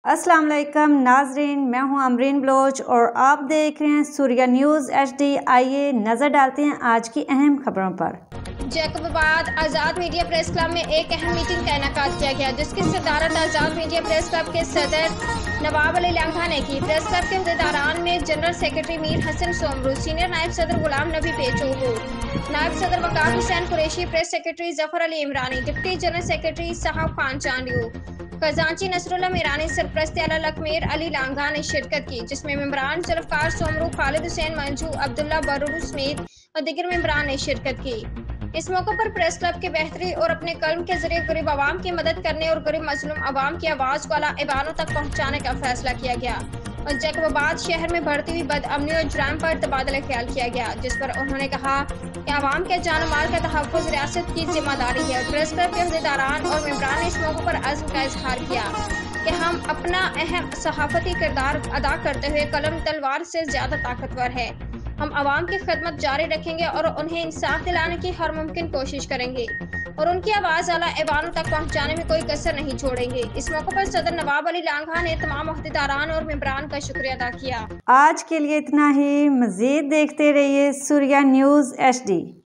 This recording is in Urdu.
السلام علیکم ناظرین، میں ہوں امرین بلوچ اور آپ دیکھ رہے ہیں سوریہ نیوز HD۔ آئیے نظر ڈالتے ہیں آج کی اہم خبروں پر۔ جیکب آباد آزاد میڈیا پریس کلب میں ایک اہم میٹنگ کا انعقاد کیا گیا، جس کی صدارت آزاد میڈیا پریس کلب کے صدر نواب علی لانگھا نے کی۔ پریس کلب کے عہدیداران میں جنرل سیکرٹری میر حسن سومرو، سینئر نائب صدر غلام نبی پیچوگو، نائب صدر وقار حسین قریشی، پریس سیکرٹری ظفر علی عمرانی، ڈپٹی جنرل سیکرٹری صاحب خان چانڈیو، خزانچی نصر اللہ میرانی، سرپرست اعلیٰ لکھمیر علی لانگھا نے شرکت کی، جس میں ممبران ذوالفقار سومرو، خالد حسین منجو، عبداللہ بررو سمیت اور دیگر ممبران نے شرکت کی۔ اس موقع پر پریس کلب کی بہتری اور اپنے قلم کے ذریعے غریب عوام کی مدد کرنے اور غریب مظلوم عوام کی آواز کو اعلیٰ ایوانوں تک پہنچانے کا فیصلہ کیا گیا اور جیکب آباد شہر میں بڑھتی ہوئی بد امنی اور جرائم پر تبادلہ خیال کیا گیا، جس پر انہوں نے کہا کہ عوام کے جان و مال کا تحفظ ریاست کی ذمہ داری ہے۔ پریس کلب کے عہدیداران اور ممبران نے اس موقع پر عزم کا اظہار کیا کہ ہم اپنا اہم صحافتی کردار ادا کرتے ہوئے قلم تلوار سے زیادہ طاقتور ہے۔ ہم عوام کی خدمت جاری رکھیں گے اور انہیں انصاف دلانے کی ہر ممکن کوشش کریں گے اور ان کی آواز اعلیٰ ایوانوں تک پہنچانے میں کوئی کسر نہیں چھوڑیں گے۔ اس موقع پر صدر نواب علی لانگھا نے تمام عہدیداران اور ممبران کا شکریہ ادا کیا۔ آج کے لیے اتنا ہی، مزید دیکھتے رہیے سوریہ نیوز HD۔